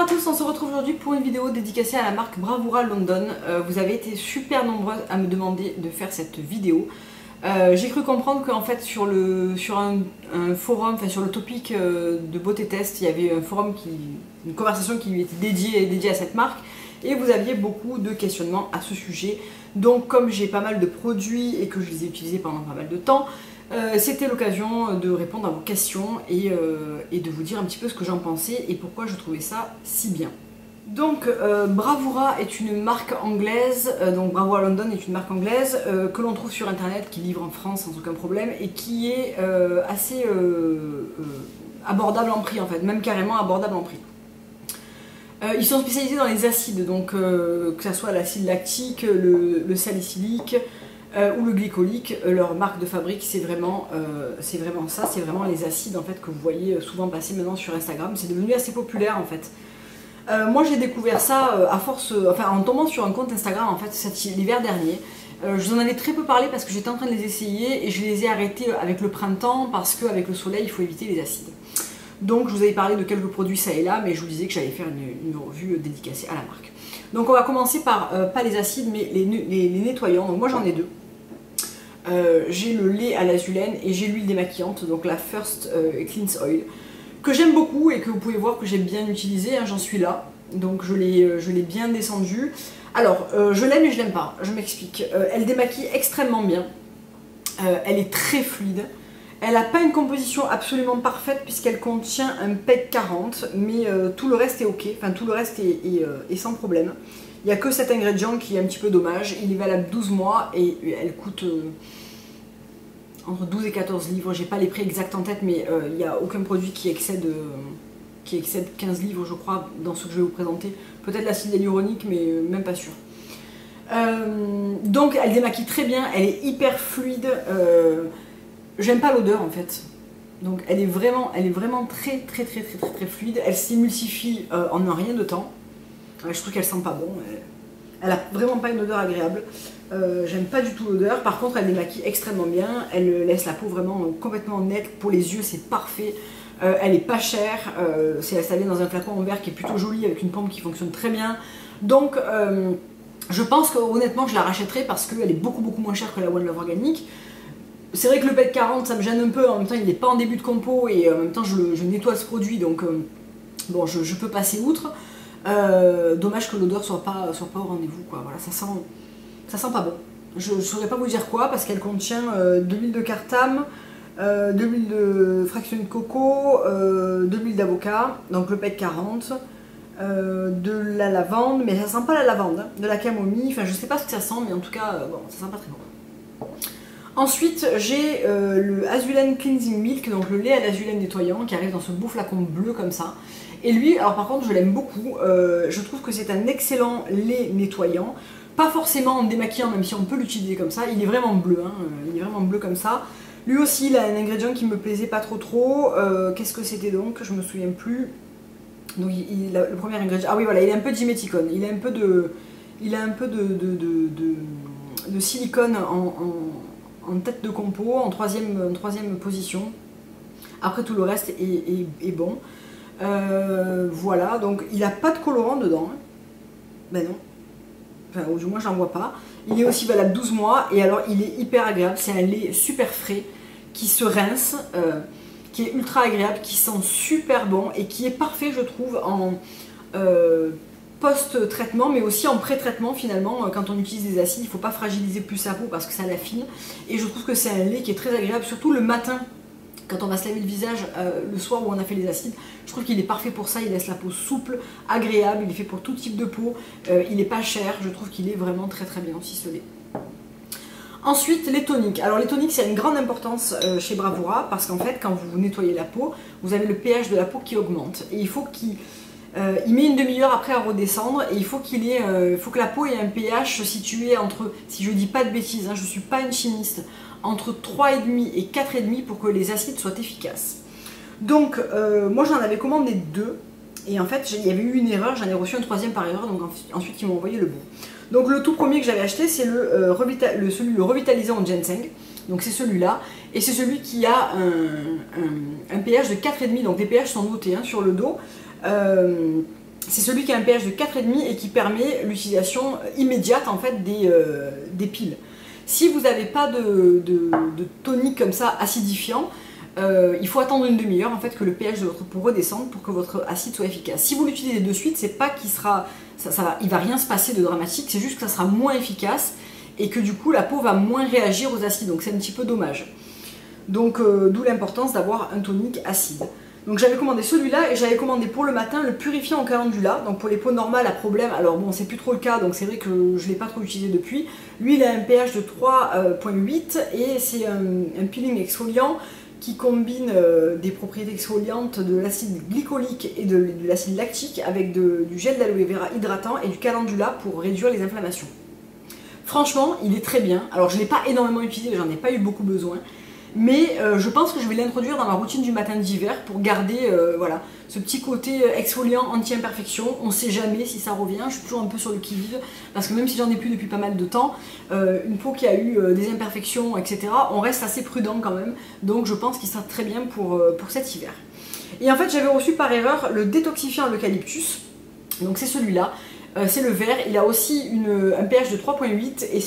Bonjour à tous, on se retrouve aujourd'hui pour une vidéo dédicacée à la marque Bravura London. Vous avez été super nombreuses à me demander de faire cette vidéo. J'ai cru comprendre qu'en fait sur un forum, enfin sur le topic de beauté test, il y avait un forum, une conversation qui lui était dédiée à cette marque et vous aviez beaucoup de questionnements à ce sujet. Donc comme j'ai pas mal de produits et que je les ai utilisés pendant pas mal de temps, c'était l'occasion de répondre à vos questions et de vous dire un petit peu ce que j'en pensais et pourquoi je trouvais ça si bien. Donc Bravura est une marque anglaise, donc Bravura London est une marque anglaise que l'on trouve sur internet, qui livre en France sans aucun problème et qui est assez abordable en prix en fait, même carrément abordable en prix. Ils sont spécialisés dans les acides, donc que ce soit l'acide lactique, le salicylique ou le glycolique. Leur marque de fabrique c'est vraiment ça, c'est vraiment les acides en fait que vous voyez souvent passer maintenant sur Instagram. C'est devenu assez populaire en fait. Moi j'ai découvert ça à force, en tombant sur un compte Instagram en fait l'hiver dernier. Je vous en avais très peu parlé parce que j'étais en train de les essayer et je les ai arrêtés avec le printemps parce qu'avec le soleil il faut éviter les acides. Donc je vous avais parlé de quelques produits ça et là, mais je vous disais que j'allais faire une revue dédicacée à la marque. Donc on va commencer par, pas les acides, mais les nettoyants. Donc moi j'en ai deux. J'ai le lait à l'azulène et j'ai l'huile démaquillante, donc la First Cleanse Oil, que j'aime beaucoup et que vous pouvez voir que j'ai bien utilisé, hein, j'en suis là. Donc je l'ai bien descendu. Alors je l'aime et je l'aime pas, je m'explique. Elle démaquille extrêmement bien, elle est très fluide. Elle n'a pas une composition absolument parfaite puisqu'elle contient un PEG 40, mais tout le reste est ok, enfin tout le reste est sans problème. Il n'y a que cet ingrédient qui est un petit peu dommage. Il est valable 12 mois et elle coûte entre 12 et 14 livres. J'ai pas les prix exacts en tête, mais il n'y a aucun produit qui excède 15 livres, je crois, dans ce que je vais vous présenter. Peut-être l'acide hyaluronique, mais même pas sûr. Donc elle démaquille très bien, elle est hyper fluide. J'aime pas l'odeur en fait. Donc elle est vraiment très fluide. Elle s'émulsifie en un rien de temps. Je trouve qu'elle sent pas bon. Elle a vraiment pas une odeur agréable. J'aime pas du tout l'odeur. Par contre, elle démaquille extrêmement bien. Elle laisse la peau vraiment complètement nette. Pour les yeux, c'est parfait. Elle est pas chère. Ça vient dans un flacon en verre qui est plutôt joli avec une pompe qui fonctionne très bien. Donc, je pense que honnêtement, je la rachèterai parce qu'elle est beaucoup moins chère que la One Love organique. C'est vrai que le PET 40, ça me gêne un peu. En même temps, il n'est pas en début de compo et en même temps, je nettoie ce produit. Donc, bon, je peux passer outre. Dommage que l'odeur soit pas au rendez-vous quoi. Voilà, ça sent pas bon. Je saurais pas vous dire quoi parce qu'elle contient de l'huile de cartame, de l'huile de fraction de coco, de l'huile d'avocat, donc le PET 40, de la lavande, mais ça sent pas la lavande, hein, de la camomille, enfin je sais pas ce que ça sent, mais en tout cas bon, ça sent pas très bon. Ensuite j'ai le Azulène Cleansing Milk, donc le lait à l'azulène nettoyant qui arrive dans ce beau flacon bleu comme ça. Et lui, alors par contre je l'aime beaucoup, je trouve que c'est un excellent lait nettoyant, pas forcément en démaquillant même si on peut l'utiliser comme ça, il est vraiment bleu, hein, il est vraiment bleu comme ça. Lui aussi il a un ingrédient qui me plaisait pas trop, qu'est-ce que c'était donc, je me souviens plus. Donc le premier ingrédient, ah oui voilà, il est un peu diméthicone, il a un peu de silicone en tête de compo, en troisième position. Après tout le reste est bon. Voilà, donc il n'a pas de colorant dedans. Hein. Ben non. Enfin, ou du moins, j'en vois pas. Il est aussi valable 12 mois et alors il est hyper agréable. C'est un lait super frais qui se rince, qui est ultra agréable, qui sent super bon et qui est parfait, je trouve, en post-traitement, mais aussi en pré-traitement finalement. Quand on utilise des acides, il ne faut pas fragiliser plus sa peau parce que ça l'affine. Et je trouve que c'est un lait qui est très agréable, surtout le matin. Quand on va se laver le visage le soir où on a fait les acides, je trouve qu'il est parfait pour ça, il laisse la peau souple, agréable, il est fait pour tout type de peau, il n'est pas cher, je trouve qu'il est vraiment très bien aussi ce lait. Ensuite les toniques, alors les toniques c'est une grande importance chez Bravura parce qu'en fait quand vous nettoyez la peau, vous avez le pH de la peau qui augmente et il faut qu'il met une demi-heure après à redescendre et il faut que la peau ait un pH situé entre, si je dis pas de bêtises, hein, je ne suis pas une chimiste, entre 3,5 et 4,5 pour que les acides soient efficaces. Donc moi j'en avais commandé 2 et en fait il y avait eu une erreur, j'en ai reçu un troisième par erreur, donc ensuite ils m'ont envoyé le bon. Donc le tout premier que j'avais acheté c'est le revitalisant ginseng, donc c'est celui-là, et c'est celui qui a un pH de 4,5, donc les pH sont notés hein, sur le dos. c'est celui qui a un pH de 4,5 et qui permet l'utilisation immédiate en fait des piles. Si vous n'avez pas de tonique comme ça acidifiant, il faut attendre une demi-heure en fait que le pH de votre peau redescende pour que votre acide soit efficace. Si vous l'utilisez de suite, c'est pas qu'il sera, il va rien se passer de dramatique, c'est juste que ça sera moins efficace et que du coup la peau va moins réagir aux acides, donc c'est un petit peu dommage. Donc d'où l'importance d'avoir un tonique acide. Donc j'avais commandé celui-là et j'avais commandé pour le matin le purifiant au calendula. Donc pour les peaux normales à problème, alors bon c'est plus trop le cas donc c'est vrai que je ne l'ai pas trop utilisé depuis. Lui il a un pH de 3,8 et c'est un peeling exfoliant qui combine des propriétés exfoliantes de l'acide glycolique et de l'acide lactique avec du gel d'aloe vera hydratant et du calendula pour réduire les inflammations. Franchement il est très bien, alors je ne l'ai pas énormément utilisé, j'en ai pas eu beaucoup besoin. Mais je pense que je vais l'introduire dans ma routine du matin d'hiver pour garder voilà, ce petit côté exfoliant anti-imperfection. On ne sait jamais si ça revient, je suis toujours un peu sur le qui-vive parce que même si j'en ai plus depuis pas mal de temps, une peau qui a eu des imperfections, etc., on reste assez prudent quand même. Donc je pense qu'il sera très bien pour cet hiver. Et en fait j'avais reçu par erreur le détoxifiant à l'eucalyptus, donc c'est celui-là, c'est le vert, il a aussi un pH de 3,8 et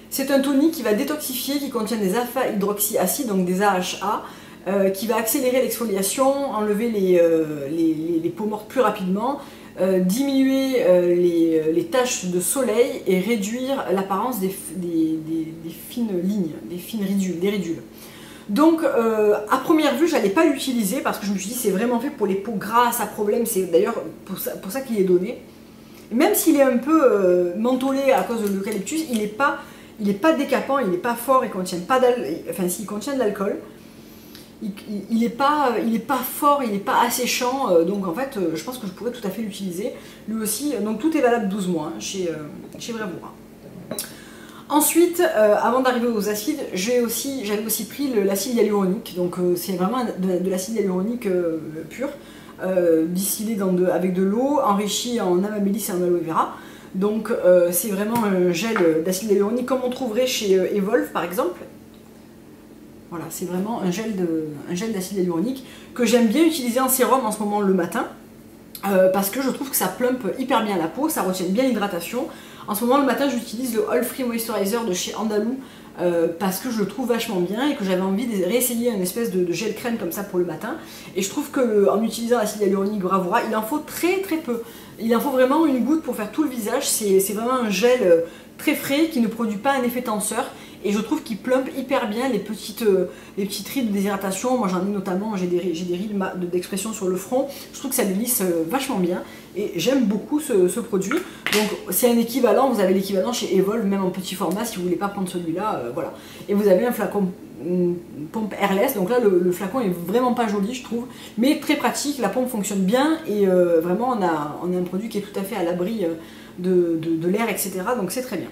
c'est un tonique qui va détoxifier, qui contient des alpha-hydroxyacides, donc des AHA, qui va accélérer l'exfoliation, enlever les peaux mortes plus rapidement, diminuer les taches de soleil et réduire l'apparence des fines lignes, des fines ridules, des ridules. Donc à première vue, je n'allais pas l'utiliser parce que je me suis dit c'est vraiment fait pour les peaux grasses à problème, c'est d'ailleurs pour ça qu'il est donné. Même s'il est un peu mentholé à cause de l'eucalyptus, il n'est pas décapant, il n'est pas fort, il contient pas enfin s'il contient de l'alcool, il n'est pas fort, il n'est pas asséchant, donc en fait je pense que je pourrais tout à fait l'utiliser. Lui aussi, donc tout est valable 12 mois hein, chez Bravura. Ensuite, avant d'arriver aux acides, j'avais aussi pris l'acide hyaluronique, donc c'est vraiment de l'acide hyaluronique pur, distillé avec de l'eau, enrichi en amamélis et en aloe vera. Donc c'est vraiment un gel d'acide hyaluronique comme on trouverait chez Evolve par exemple. Voilà, c'est vraiment un gel d'acide hyaluronique que j'aime bien utiliser en sérum en ce moment le matin parce que je trouve que ça plump hyper bien la peau, ça retient bien l'hydratation. En ce moment le matin j'utilise le All Free Moisturizer de chez Andalou parce que je le trouve vachement bien et que j'avais envie de réessayer une espèce de gel crème comme ça pour le matin. Et je trouve qu'en utilisant l'acide hyaluronique Bravura, il en faut très très peu. Il en faut vraiment une goutte pour faire tout le visage, c'est vraiment un gel très frais qui ne produit pas un effet tenseur et je trouve qu'il plump hyper bien les petites rides de déshydratation. Moi j'en ai notamment, j'ai des rides d'expression sur le front, je trouve que ça les lisse vachement bien et j'aime beaucoup ce produit. Donc c'est un équivalent, vous avez l'équivalent chez Evolve, même en petit format si vous voulez pas prendre celui-là, voilà. Et vous avez un flacon pompe airless, donc là le flacon est vraiment pas joli je trouve, mais très pratique, la pompe fonctionne bien et vraiment on a un produit qui est tout à fait à l'abri de l'air, etc. Donc c'est très bien.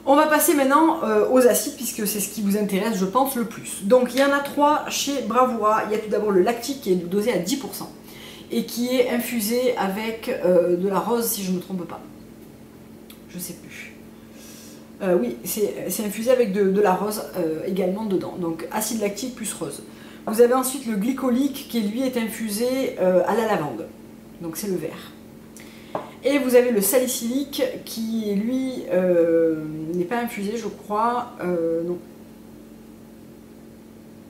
On va passer maintenant aux acides puisque c'est ce qui vous intéresse je pense le plus. Donc il y en a 3 chez Bravura. Il y a tout d'abord le lactique qui est dosé à 10% et qui est infusé avec de la rose si je ne me trompe pas. Je sais plus. Oui, c'est infusé avec de la rose également dedans, donc acide lactique plus rose. Vous avez ensuite le glycolique qui lui est infusé à la lavande, donc c'est le vert. Et vous avez le salicylique qui lui n'est pas infusé je crois, non.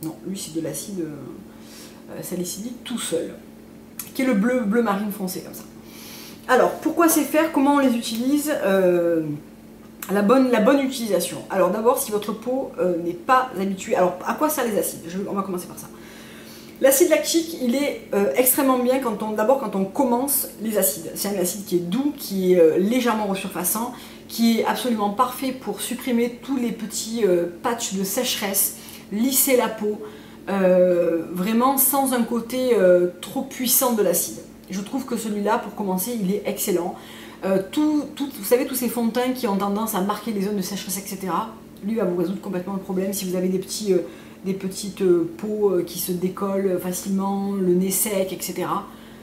Non, lui c'est de l'acide salicylique tout seul, qui est le bleu marine foncé comme ça. Alors pourquoi ces fers, comment on les utilise, la bonne utilisation. Alors d'abord si votre peau n'est pas habituée, alors à quoi servent les acides, on va commencer par ça. L'acide lactique, il est extrêmement bien quand on commence les acides. C'est un acide qui est doux, qui est légèrement resurfaçant, qui est absolument parfait pour supprimer tous les petits patchs de sécheresse, lisser la peau, vraiment sans un côté trop puissant de l'acide. Je trouve que celui-là, pour commencer, il est excellent. Vous savez, tous ces fonds de teint qui ont tendance à marquer les zones de sécheresse, etc., lui va vous résoudre complètement le problème. Si vous avez des petites peaux qui se décollent facilement, le nez sec, etc.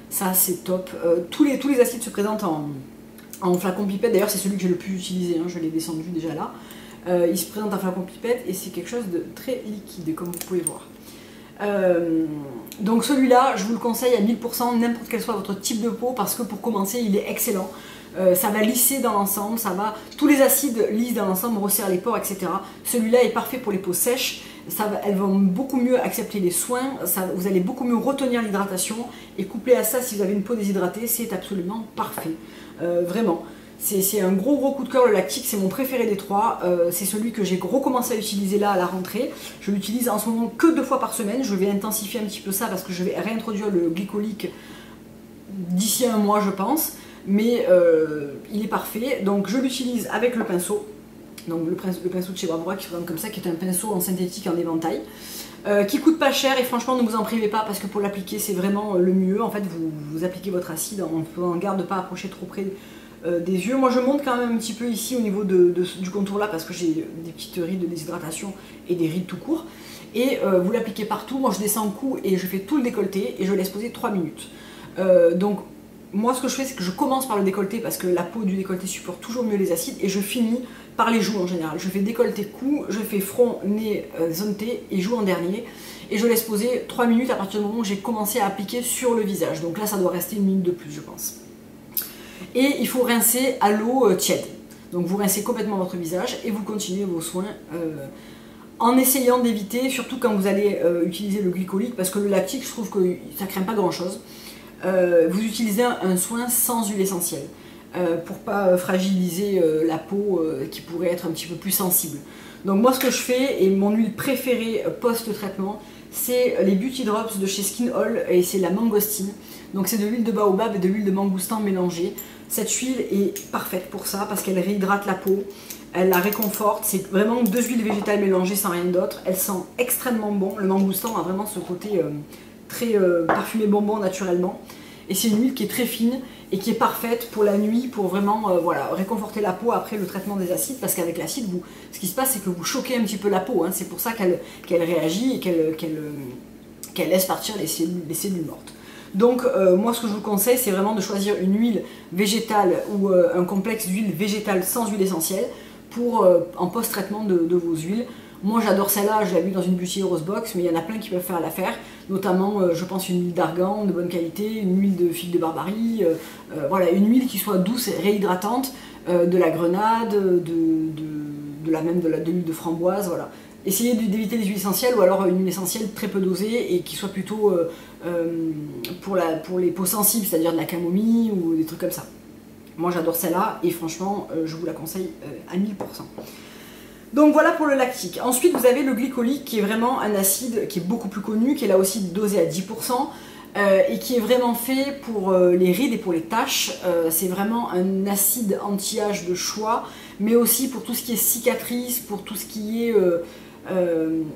Ça c'est top. Tous les acides se présentent en flacon pipette, d'ailleurs c'est celui que j'ai le plus utilisé, hein, je l'ai descendu déjà là. Il se présente en flacon pipette et c'est quelque chose de très liquide comme vous pouvez voir. Donc celui-là, je vous le conseille à 1000%, n'importe quel soit votre type de peau, parce que pour commencer, il est excellent. Ça va lisser dans l'ensemble, tous les acides lissent dans l'ensemble, resserrent les pores, etc. Celui-là est parfait pour les peaux sèches, elles vont beaucoup mieux accepter les soins, vous allez beaucoup mieux retenir l'hydratation, et couplé à ça, si vous avez une peau déshydratée, c'est absolument parfait. Vraiment. C'est un gros coup de cœur, le lactique, c'est mon préféré des trois. C'est celui que j'ai recommencé à utiliser là à la rentrée. Je l'utilise en ce moment que 2 fois par semaine. Je vais intensifier un petit peu ça parce que je vais réintroduire le glycolique d'ici un mois, je pense. Mais il est parfait. Donc je l'utilise avec le pinceau. Donc le pinceau de chez Bravura qui se présente comme ça, qui est un pinceau en synthétique en éventail. Qui coûte pas cher, et franchement ne vous en privez pas parce que pour l'appliquer c'est vraiment le mieux. En fait vous appliquez votre acide en garde de pas approcher trop près des yeux. Moi je monte quand même un petit peu ici au niveau du contour là parce que j'ai des petites rides de déshydratation et des rides tout court. Et vous l'appliquez partout. Moi je descends le cou et je fais tout le décolleté et je laisse poser 3 minutes. Donc moi ce que je fais c'est que je commence par le décolleté parce que la peau du décolleté supporte toujours mieux les acides, et je finis par les joues en général. Je fais décolleté, cou, je fais front, nez, zone T et joues en dernier. Et je laisse poser 3 minutes à partir du moment où j'ai commencé à appliquer sur le visage. Donc là ça doit rester 1 minute de plus je pense. Et il faut rincer à l'eau tiède. Donc vous rincez complètement votre visage et vous continuez vos soins en essayant d'éviter, surtout quand vous allez utiliser le glycolique, parce que le lactique je trouve que ça craint pas grand chose. Vous utilisez un soin sans huile essentielle pour pas fragiliser la peau qui pourrait être un petit peu plus sensible. Donc moi ce que je fais, et mon huile préférée post-traitement, c'est les Beauty Drops de chez Skin All, et c'est la mangostine. Donc c'est de l'huile de baobab et de l'huile de mangoustan mélangée. Cette huile est parfaite pour ça parce qu'elle réhydrate la peau, elle la réconforte. C'est vraiment 2 huiles végétales mélangées sans rien d'autre. Elle sent extrêmement bon. Le mangoustan a vraiment ce côté très parfumé bonbon naturellement. Et c'est une huile qui est très fine et qui est parfaite pour la nuit, pour vraiment voilà, réconforter la peau après le traitement des acides, parce qu'avec l'acide, ce qui se passe, c'est que vous choquez un petit peu la peau, hein. C'est pour ça qu'elle réagit et qu'elle laisse partir les cellules mortes. Donc moi ce que je vous conseille, c'est vraiment de choisir une huile végétale ou un complexe d'huile végétale sans huile essentielle pour en post-traitement de vos huiles. Moi j'adore celle-là, je l'ai vue dans une Beauty Rose Box, mais il y en a plein qui peuvent faire l'affaire, notamment je pense une huile d'argan de bonne qualité, une huile de figue de barbarie, voilà, une huile qui soit douce et réhydratante, de la grenade, de l'huile de framboise, voilà. Essayez d'éviter les huiles essentielles, ou alors une huile essentielle très peu dosée et qui soit plutôt pour les peaux sensibles, c'est-à-dire de la camomille ou des trucs comme ça. Moi j'adore celle-là et franchement je vous la conseille à 1000%. Donc voilà pour le lactique. Ensuite vous avez le glycolique qui est vraiment un acide qui est beaucoup plus connu, qui est là aussi dosé à 10%. Et qui est vraiment fait pour les rides et pour les taches. C'est vraiment un acide anti-âge de choix, mais aussi pour tout ce qui est cicatrices, pour tout ce qui est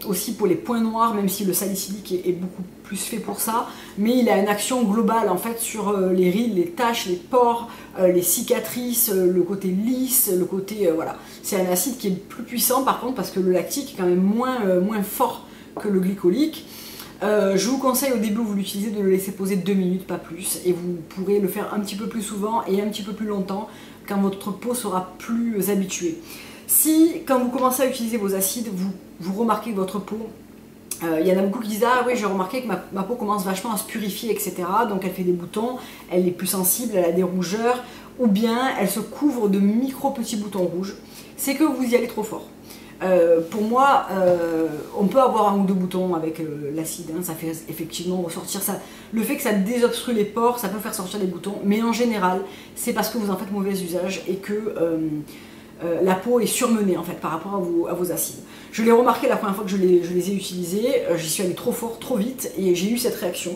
aussi pour les points noirs, même si le salicylique est beaucoup plus fait pour ça, mais il a une action globale en fait sur les rides, les taches, les pores, les cicatrices, le côté lisse, le côté voilà. C'est un acide qui est plus puissant par contre parce que le lactique est quand même moins fort que le glycolique. Je vous conseille au début où vous l'utilisez de le laisser poser 2 minutes, pas plus, et vous pourrez le faire un petit peu plus souvent et un petit peu plus longtemps quand votre peau sera plus habituée. Si quand vous commencez à utiliser vos acides, vous remarquez que votre peau, il y en a beaucoup qui disent ah oui j'ai remarqué que ma peau commence vachement à se purifier, etc. Donc elle fait des boutons, elle est plus sensible, elle a des rougeurs, ou bien elle se couvre de micro petits boutons rouges, c'est que vous y allez trop fort. Pour moi, on peut avoir 1 ou 2 boutons avec l'acide, hein, ça fait effectivement ressortir ça. Le fait que ça désobstrue les pores, ça peut faire sortir des boutons, mais en général, c'est parce que vous en faites mauvais usage et que la peau est surmenée en fait par rapport à vos acides. Je l'ai remarqué la première fois que je les ai utilisés, j'y suis allée trop fort, trop vite, et j'ai eu cette réaction.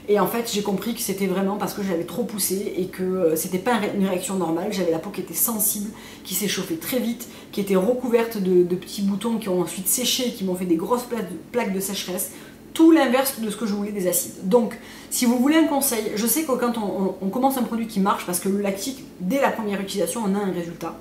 Et en fait, j'ai compris que c'était vraiment parce que j'avais trop poussé et que c'était pas une réaction normale. J'avais la peau qui était sensible, qui s'est chauffée très vite, qui était recouverte de petits boutons qui ont ensuite séché et qui m'ont fait des grosses plaques de sécheresse. Tout l'inverse de ce que je voulais des acides. Donc, si vous voulez un conseil, je sais que quand on commence un produit qui marche, parce que le lactique, dès la première utilisation, on a un résultat.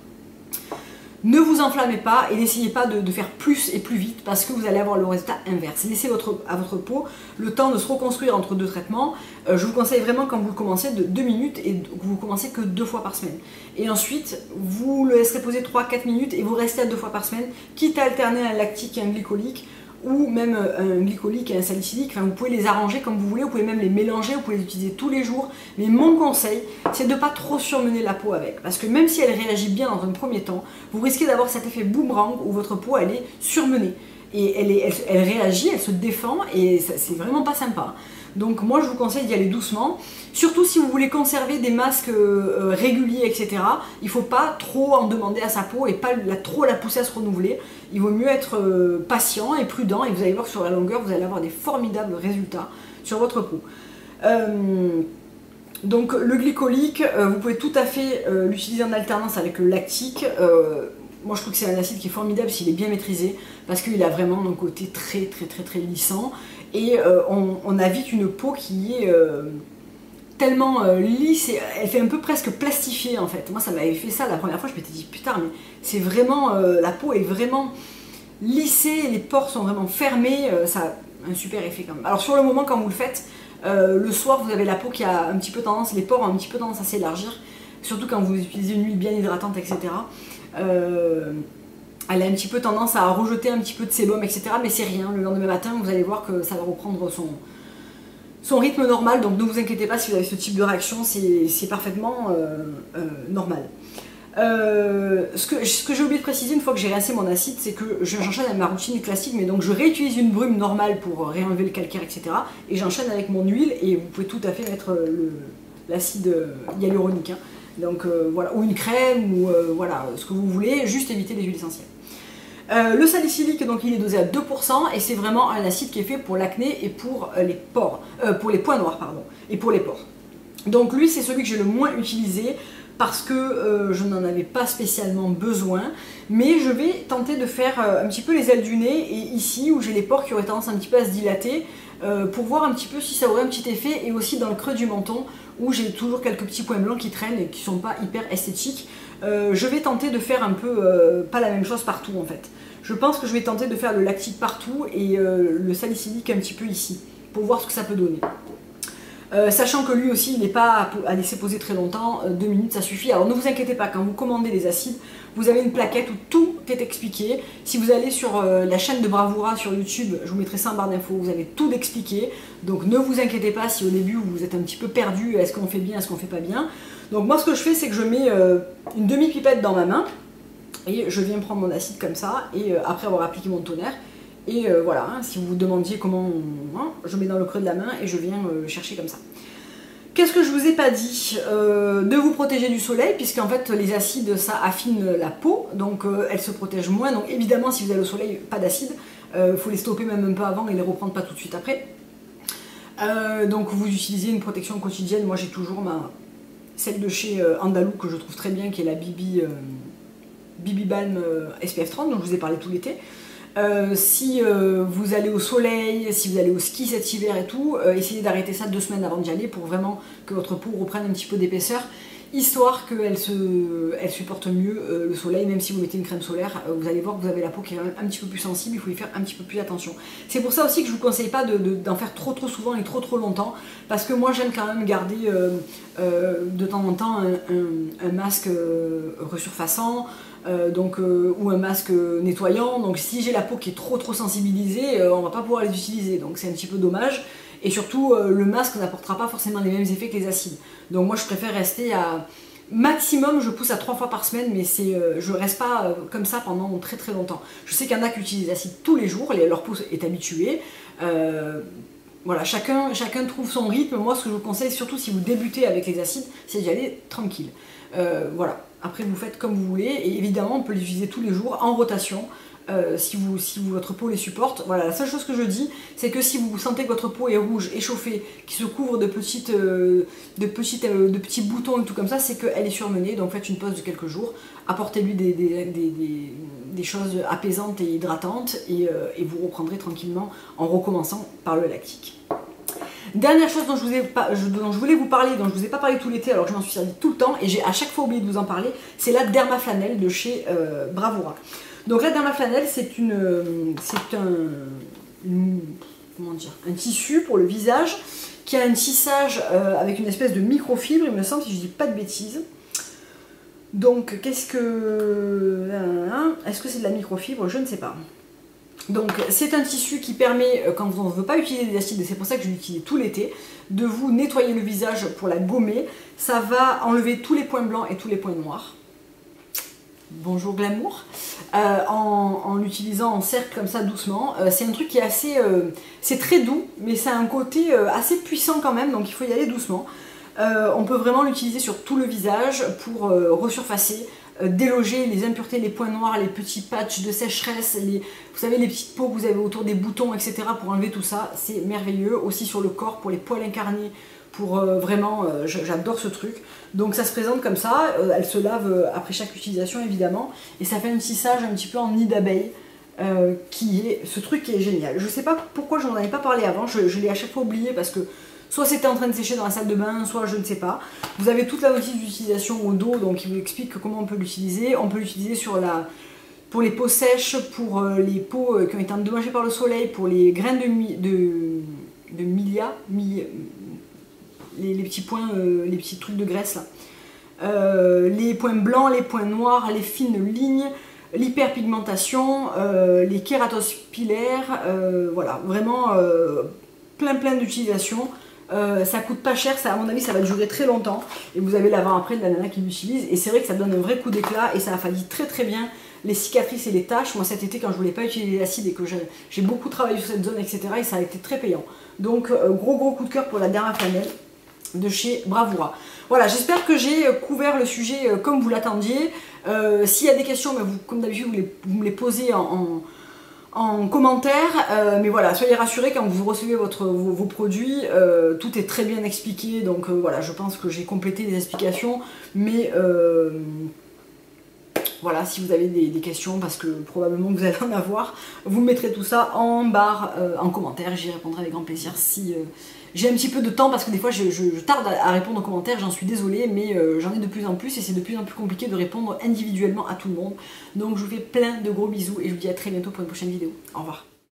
Ne vous enflammez pas et n'essayez pas de faire plus et plus vite parce que vous allez avoir le résultat inverse. Laissez à votre peau le temps de se reconstruire entre 2 traitements. Je vous conseille vraiment quand vous le commencez de 2 minutes et que vous commencez que 2 fois par semaine. Et ensuite, vous le laisserez poser 3-4 minutes et vous restez à 2 fois par semaine, quitte à alterner un lactique et un glycolique. ou même un glycolique et un salicylique, enfin, vous pouvez les arranger comme vous voulez, vous pouvez même les mélanger, vous pouvez les utiliser tous les jours, mais mon conseil c'est de ne pas trop surmener la peau avec, parce que même si elle réagit bien dans un premier temps, vous risquez d'avoir cet effet boomerang où votre peau elle est surmenée, et elle réagit, elle se défend, et c'est vraiment pas sympa. Donc moi je vous conseille d'y aller doucement, surtout si vous voulez conserver des masques réguliers, etc. Il ne faut pas trop en demander à sa peau et pas trop la pousser à se renouveler. Il vaut mieux être patient et prudent, et vous allez voir que sur la longueur vous allez avoir des formidables résultats sur votre peau. Donc le glycolique, vous pouvez tout à fait l'utiliser en alternance avec le lactique. Moi je trouve que c'est un acide qui est formidable s'il est bien maîtrisé, parce qu'il a vraiment un côté très lissant, et on a vite une peau qui est tellement lisse, et elle fait un peu presque plastifiée en fait. Moi ça m'avait fait ça la première fois, je m'étais dit putain mais c'est vraiment, la peau est vraiment lissée, les pores sont vraiment fermés, ça a un super effet quand même. Alors sur le moment quand vous le faites, le soir vous avez la peau qui a un petit peu tendance, les pores ont un petit peu tendance à s'élargir, surtout quand vous utilisez une huile bien hydratante, etc. Elle a un petit peu tendance à rejeter un petit peu de sébum, etc. Mais c'est rien, le lendemain matin vous allez voir que ça va reprendre son rythme normal, donc ne vous inquiétez pas si vous avez ce type de réaction, c'est parfaitement normal. Ce que j'ai oublié de préciser une fois que j'ai rincé mon acide, c'est que j'enchaîne avec ma routine classique, mais donc je réutilise une brume normale pour réenlever le calcaire, etc. Et j'enchaîne avec mon huile, et vous pouvez tout à fait mettre l'acide hyaluronique, hein. Donc voilà, ou une crème, ou voilà, ce que vous voulez, juste éviter les huiles essentielles. Le salicylique, donc il est dosé à 2%, et c'est vraiment un acide qui est fait pour l'acné et pour les pores, pour les points noirs, pardon, et pour les pores. Donc lui c'est celui que j'ai le moins utilisé, parce que je n'en avais pas spécialement besoin, mais je vais tenter de faire un petit peu les ailes du nez, et ici où j'ai les pores qui auraient tendance un petit peu à se dilater, pour voir un petit peu si ça aurait un petit effet, et aussi dans le creux du menton, où j'ai toujours quelques petits points blancs qui traînent et qui sont pas hyper esthétiques. Je vais tenter de faire un peu, pas la même chose partout en fait. Je pense que je vais tenter de faire le lactique partout et le salicylique un petit peu ici, pour voir ce que ça peut donner. Sachant que lui aussi il n'est pas à laisser poser très longtemps, 2 minutes ça suffit. Alors ne vous inquiétez pas, quand vous commandez les acides, vous avez une plaquette où tout est expliqué. Si vous allez sur la chaîne de Bravura sur YouTube, je vous mettrai ça en barre d'infos, vous avez tout expliqué. Donc ne vous inquiétez pas si au début vous êtes un petit peu perdu, est-ce qu'on fait bien, est-ce qu'on fait pas bien. Donc moi ce que je fais, c'est que je mets une demi-pipette dans ma main, et je viens prendre mon acide comme ça, et après avoir appliqué mon tonnerre. Et voilà, hein, si vous vous demandiez comment, je mets dans le creux de la main et je viens chercher comme ça. Qu'est-ce que je vous ai pas dit? De vous protéger du soleil, puisqu'en fait les acides ça affine la peau, donc elle se protège moins. Donc évidemment si vous allez au soleil, pas d'acide, il faut les stopper même un peu avant et les reprendre pas tout de suite après. Donc vous utilisez une protection quotidienne. Moi j'ai toujours celle de chez Andalou que je trouve très bien, qui est la BB Balm SPF 30 dont je vous ai parlé tout l'été. Si vous allez au soleil, si vous allez au ski cet hiver et tout, essayez d'arrêter ça 2 semaines avant d'y aller, pour vraiment que votre peau reprenne un petit peu d'épaisseur, histoire qu'elle supporte mieux le soleil. Même si vous mettez une crème solaire, vous allez voir que vous avez la peau qui est un petit peu plus sensible, il faut y faire un petit peu plus attention. C'est pour ça aussi que je ne vous conseille pas d'en faire trop souvent et trop longtemps, parce que moi j'aime quand même garder de temps en temps un masque resurfaçant, ou un masque nettoyant. Donc si j'ai la peau qui est trop sensibilisée, on va pas pouvoir les utiliser, donc c'est un petit peu dommage. Et surtout le masque n'apportera pas forcément les mêmes effets que les acides. Donc moi je préfère rester à maximum, je pousse à 3 fois par semaine, mais je reste pas comme ça pendant très longtemps. Je sais qu'il y en a qui utilisent les acides tous les jours, leur peau est habituée. Voilà, chacun trouve son rythme. Moi ce que je vous conseille, surtout si vous débutez avec les acides, c'est d'y aller tranquille. Voilà. Après vous faites comme vous voulez, et évidemment on peut les utiliser tous les jours en rotation, si votre peau les supporte. Voilà, la seule chose que je dis, c'est que si vous sentez que votre peau est rouge, échauffée, qui se couvre de petits boutons et tout comme ça, c'est qu'elle est surmenée. Donc faites une pause de quelques jours, apportez-lui des choses apaisantes et hydratantes, et vous reprendrez tranquillement en recommençant par le lactique. Dernière chose dont je voulais vous parler, dont je ne vous ai pas parlé tout l'été alors que je m'en suis servi tout le temps, et j'ai à chaque fois oublié de vous en parler, c'est la Dermaflanel de chez Bravura. Donc la Dermaflanel, c'est un tissu pour le visage qui a un tissage avec une espèce de microfibre, il me semble, si je dis pas de bêtises. Donc est-ce que c'est de la microfibre? Je ne sais pas. Donc c'est un tissu qui permet, quand on ne veut pas utiliser des acides, et c'est pour ça que je l'utilise tout l'été, de vous nettoyer le visage pour la gommer. Ça va enlever tous les points blancs et tous les points noirs. Bonjour glamour. En l'utilisant en cercle comme ça doucement. C'est un truc qui est assez... c'est très doux, mais ça a un côté assez puissant quand même, donc il faut y aller doucement. On peut vraiment l'utiliser sur tout le visage pour resurfacer, déloger les impuretés, les points noirs, les petits patchs de sécheresse, vous savez les petites peaux que vous avez autour des boutons, etc. pour enlever tout ça, c'est merveilleux. Aussi sur le corps, pour les poils incarnés, pour vraiment, j'adore ce truc. Donc ça se présente comme ça, elle se lave après chaque utilisation évidemment, et ça fait un tissage un petit peu en nid d'abeille, ce truc qui est génial. Je sais pas pourquoi j'en avais pas parlé avant, je l'ai à chaque fois oublié parce que soit c'était en train de sécher dans la salle de bain, soit je ne sais pas. Vous avez toute la notice d'utilisation au dos, donc il vous explique comment on peut l'utiliser. On peut l'utiliser pour les peaux sèches, pour les peaux qui ont été endommagées par le soleil, pour les graines de milia, les petits points, les petits trucs de graisse là. Les points blancs, les points noirs, les fines lignes, l'hyperpigmentation, les kératoses pilaires, voilà, vraiment plein d'utilisations. Ça coûte pas cher, ça, à mon avis ça va durer très longtemps et vous avez l'avant-après de la nana qui l'utilise et c'est vrai que ça donne un vrai coup d'éclat et ça affadit très bien les cicatrices et les taches. Moi cet été quand je voulais pas utiliser l'acide et que j'ai beaucoup travaillé sur cette zone etc. et ça a été très payant. Donc gros coup de cœur pour la Dermaflanel de chez Bravura. Voilà, j'espère que j'ai couvert le sujet comme vous l'attendiez. S'il y a des questions, ben comme d'habitude vous me les posez en commentaire, mais voilà, soyez rassurés quand vous recevez vos produits, tout est très bien expliqué, donc voilà, je pense que j'ai complété les explications, mais voilà, si vous avez des questions, parce que probablement vous allez en avoir, vous mettrez tout ça en barre, en commentaire, j'y répondrai avec grand plaisir si j'ai un petit peu de temps, parce que des fois je tarde à répondre aux commentaires, j'en suis désolée, mais j'en ai de plus en plus et c'est de plus en plus compliqué de répondre individuellement à tout le monde. Donc je vous fais plein de gros bisous et je vous dis à très bientôt pour une prochaine vidéo. Au revoir.